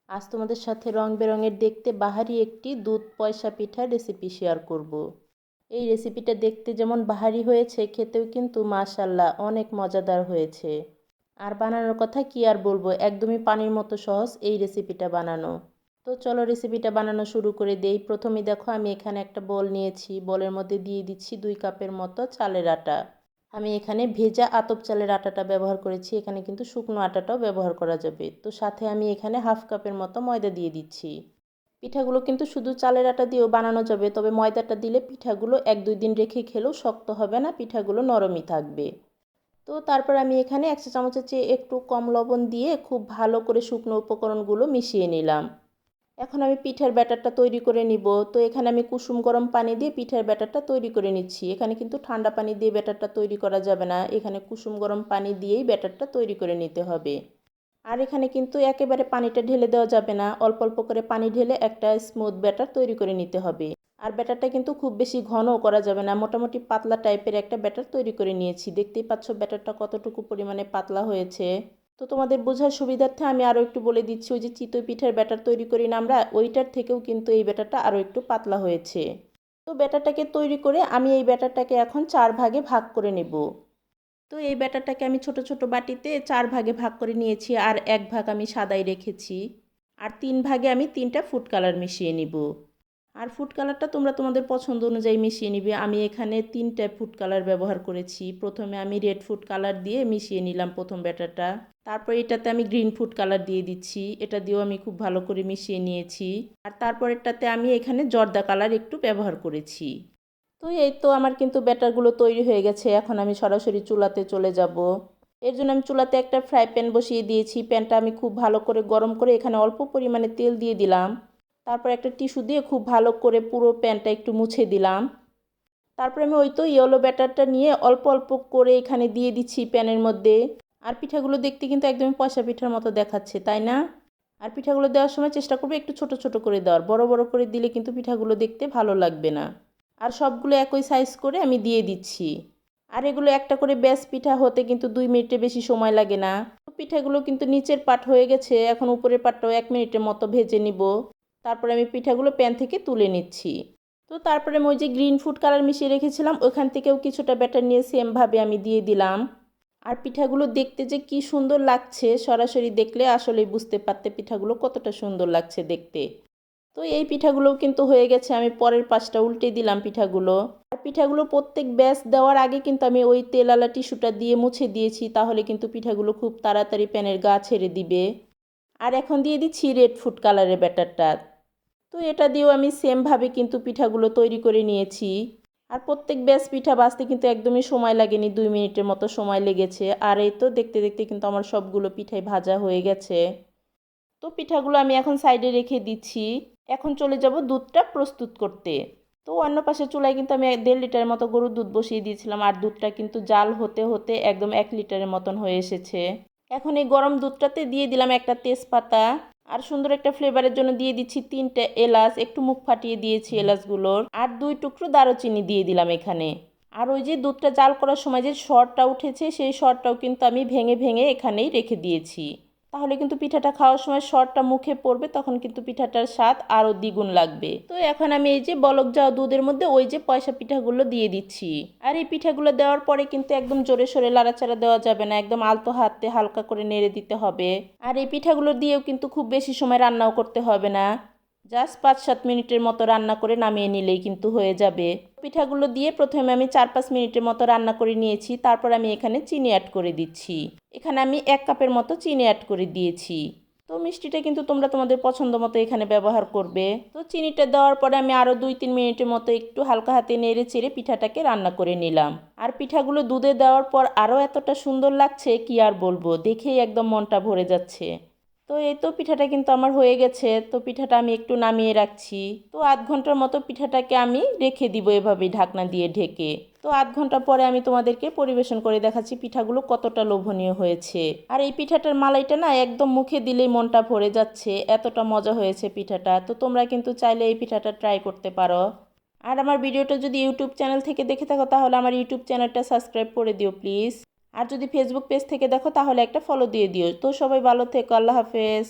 আজ তোমাদের সাথে রং বেরঙের দেখতে বাহারি একটি দুধ পয়সা পিঠার রেসিপি শেয়ার করব। এই রেসিপিটা দেখতে যেমন বাহারি হয়েছে, খেতেও কিন্তু মাশাল্লাহ অনেক মজাদার হয়েছে। আর বানানোর কথা কি আর বলবো, একদমই পানির মতো সহজ এই রেসিপিটা বানানো। তো চলো রেসিপিটা বানানো শুরু করে দেই। প্রথমে দেখো আমি এখানে একটা বোল নিয়েছি, বোলের মধ্যে দিয়ে দিচ্ছি 2 কাপের মতো চালের আটা। আমি এখানে ভেজা আতপ চালের আটাটা ব্যবহার করেছি, এখানে কিন্তু শুকনো আটাটাও ব্যবহার করা যাবে। তো সাথে আমি এখানে 1/2 কাপের মতো ময়দা দিয়ে দিচ্ছি। পিঠাগুলো কিন্তু শুধু চালের আটা দিয়েও বানানো যাবে, তবে ময়দাটা দিলে পিঠাগুলো 1-2 দিন রেখে খেলেও শক্ত হবে না, পিঠাগুলো নরমই থাকবে। তো তারপর আমি এখানে 1 চা চামচের চেয়ে একটু কম লবণ দিয়ে খুব ভালো করে শুকনো উপকরণগুলো মিশিয়ে নিলাম। এখন আমি পিঠার ব্যাটারটা তৈরি করে নিব। তো এখানে আমি কুসুম গরম পানি দিয়ে পিঠার ব্যাটারটা তৈরি করে নিচ্ছি। এখানে কিন্তু ঠান্ডা পানি দিয়ে ব্যাটারটা তৈরি করা যাবে না, এখানে কুসুম গরম পানি দিয়েই ব্যাটারটা তৈরি করে নিতে হবে। আর এখানে কিন্তু একেবারে পানিটা ঢেলে দেওয়া যাবে না, অল্প অল্প করে পানি ঢেলে একটা স্মুথ ব্যাটার তৈরি করে নিতে হবে। আর ব্যাটারটা কিন্তু খুব বেশি ঘনও করা যাবে না, মোটামুটি পাতলা টাইপের একটা ব্যাটার তৈরি করে নিয়েছি। দেখতেই পাচ্ছ ব্যাটারটা কতটুকু পরিমাণে পাতলা হয়েছে। তো তোমাদের বোঝার সুবিধার্থে আমি আরও একটু বলে দিচ্ছি, ওই যে চিতই পিঠার ব্যাটার তৈরি করি না আমরা, ওইটার থেকেও কিন্তু এই ব্যাটারটা আরও একটু পাতলা হয়েছে। তো ব্যাটারটাকে তৈরি করে আমি এই ব্যাটারটাকে এখন 4 ভাগে ভাগ করে নেব। তো এই ব্যাটারটাকে আমি ছোট ছোট বাটিতে 4 ভাগে ভাগ করে নিয়েছি, আর 1 ভাগ আমি সাদাই রেখেছি। আর 3 ভাগে আমি 3টা ফুড কালার মিশিয়ে নিব। আর ফুড কালারটা তোমরা তোমাদের পছন্দ অনুযায়ী মিশিয়ে নিবে। আমি এখানে 3টা ফুড কালার ব্যবহার করেছি। প্রথমে আমি রেড ফুড কালার দিয়ে মিশিয়ে নিলাম প্রথম ব্যাটারটা। তারপর এটাতে আমি গ্রিন ফুড কালার দিয়ে দিচ্ছি, এটা দিয়েও আমি খুব ভালো করে মিশিয়ে নিয়েছি। আর তারপরেরটাতে আমি এখানে জর্দা কালার একটু ব্যবহার করেছি। তো এই তো আমার কিন্তু ব্যাটারগুলো তৈরি হয়ে গেছে, এখন আমি সরাসরি চুলাতে চলে যাব। এর জন্য আমি চুলাতে একটা ফ্রাই প্যান বসিয়ে দিয়েছি। প্যানটা আমি খুব ভালো করে গরম করে এখানে অল্প পরিমাণে তেল দিয়ে দিলাম। তারপর একটা টিস্যু দিয়ে খুব ভালো করে পুরো প্যানটা একটু মুছে দিলাম। তারপরে আমি ওই তো ইয়েলো ব্যাটারটা নিয়ে অল্প অল্প করে এখানে দিয়ে দিচ্ছি প্যানের মধ্যে। আর পিঠাগুলো দেখতে কিন্তু একদমই পয়সা পিঠার মতো দেখাচ্ছে, তাই না? আর পিঠাগুলো দেওয়ার সময় চেষ্টা করবে একটু ছোট ছোট করে দেওয়ার, বড় বড় করে দিলে কিন্তু পিঠাগুলো দেখতে ভালো লাগবে না। আর সবগুলো একই সাইজ করে আমি দিয়ে দিচ্ছি। আর এগুলো একটা করে ব্যাস পিঠা হতে কিন্তু 2 মিনিটের বেশি সময় লাগে না। তো পিঠাগুলো কিন্তু নিচের পাট হয়ে গেছে, এখন উপরের পাটটাও 1 মিনিটের মতো ভেজে নিব। তারপরে আমি পিঠাগুলো প্যান থেকে তুলে নিচ্ছি। তো তারপরে আমি ওই যে গ্রিন ফুড কালার মিশিয়ে রেখেছিলাম, ওখান থেকেও কিছুটা ব্যাটার নিয়ে সেমভাবে আমি দিয়ে দিলাম। আর পিঠাগুলো দেখতে যে কি সুন্দর লাগছে, সরাসরি দেখলে আসলেই বুঝতে পারতে পিঠাগুলো কতটা সুন্দর লাগছে দেখতে। তো এই পিঠাগুলোও কিন্তু হয়ে গেছে, আমি পরের পাশটা উল্টে দিলাম পিঠাগুলো। আর পিঠাগুলো প্রত্যেক ব্যাচ দেওয়ার আগে কিন্তু আমি ওই তেলালা টিস্যুটা দিয়ে মুছে দিয়েছি, তাহলে কিন্তু পিঠাগুলো খুব তাড়াতাড়ি প্যানের গা ছেড়ে দিবে। আর এখন দিয়ে দিচ্ছি রেড ফুড কালারের ব্যাটারটা। তো এটা দিয়েও আমি সেমভাবে কিন্তু পিঠাগুলো তৈরি করে নিয়েছি। আর প্রত্যেক ব্যাচ পিঠা ভাজতে কিন্তু একদমই সময় লাগেনি, 2 মিনিটের মতো সময় লেগেছে। আর এই তো দেখতে দেখতে কিন্তু আমার সবগুলো পিঠাই ভাজা হয়ে গেছে। তো পিঠাগুলো আমি এখন সাইডে রেখে দিচ্ছি। এখন চলে যাব দুধটা প্রস্তুত করতে। তো অন্য পাশে চুলায় কিন্তু আমি 1.5 লিটারের মতো গরুর দুধ বসিয়ে দিয়েছিলাম, আর দুধটা কিন্তু জাল হতে হতে একদম 1 লিটারের মতন হয়ে এসেছে। এখন এই গরম দুধটাতে দিয়ে দিলাম একটা তেজপাতা। আর সুন্দর একটা ফ্লেভারের জন্য দিয়ে দিচ্ছি 3টে এলাচ, একটু মুখ ফাটিয়ে দিয়েছি এলাচগুলোর। আর 2 টুকরো দারুচিনি দিয়ে দিলাম এখানে। আর ওই যে দুধটা জাল করার সময় যে সরটা উঠেছে, সেই সরটাও কিন্তু আমি ভেঙে ভেঙে এখানেই রেখে দিয়েছি। তাহলে কিন্তু পিঠাটা খাওয়ার সময় সরটা মুখে পড়বে, তখন কিন্তু পিঠাটার স্বাদ আরও দ্বিগুণ লাগবে। তো এখন আমি এই যে বলক যাওয়া দুধের মধ্যে ওই যে পয়সা পিঠাগুলো দিয়ে দিচ্ছি। আর এই পিঠাগুলো দেওয়ার পরে কিন্তু একদম জোরে সোরে লাড়াচাড়া দেওয়া যাবে না, একদম আলতো হাতে হালকা করে নেড়ে দিতে হবে। আর এই পিঠাগুলো দিয়েও কিন্তু খুব বেশি সময় রান্নাও করতে হবে না, জাস্ট 5-7 মিনিটের মতো রান্না করে নামিয়ে নিলেই কিন্তু হয়ে যাবে। পিঠাগুলো দিয়ে প্রথমে আমি 4-5 মিনিটের মতো রান্না করে নিয়েছি, তারপর আমি এখানে চিনি অ্যাড করে দিচ্ছি। এখানে আমি 1 কাপের মতো চিনি অ্যাড করে দিয়েছি। তো মিষ্টিটা কিন্তু তোমরা তোমাদের পছন্দ মতো এখানে ব্যবহার করবে। তো চিনিটা দেওয়ার পরে আমি আরও 2-3 মিনিটের মতো একটু হালকা হাতে নেড়ে চেড়ে পিঠাটাকে রান্না করে নিলাম। আর পিঠাগুলো দুধে দেওয়ার পর আরও এতটা সুন্দর লাগছে কি আর বলবো, দেখেই একদম মনটা ভরে যাচ্ছে। তো এই তো পিঠাটা কিন্তু আমার হয়ে গেছে। তো পিঠাটা আমি একটু নামিয়ে রাখছি। তো আধ ঘন্টার মতো পিঠাটাকে আমি রেখে দিব এভাবেই ঢাকনা দিয়ে ঢেকে। তো আধ ঘন্টা পরে আমি তোমাদেরকে পরিবেশন করে দেখাচ্ছি পিঠাগুলো কতটা লোভনীয় হয়েছে। আর এই পিঠাটার মালাইটা না একদম মুখে দিলেই মনটা ভরে যাচ্ছে, এতটা মজা হয়েছে পিঠাটা। তো তোমরা কিন্তু চাইলে এই পিঠাটা ট্রাই করতে পারো। আর আমার ভিডিওটা যদি ইউটিউব চ্যানেল থেকে দেখে থাকো, তাহলে আমার ইউটিউব চ্যানেলটা সাবস্ক্রাইব করে দিও প্লিজ। আর যদি ফেসবুক পেজ থেকে দেখো, তাহলে একটা ফলো দিয়ে দিও। তো সবাই ভালো থেকো, আল্লাহ হাফেজ।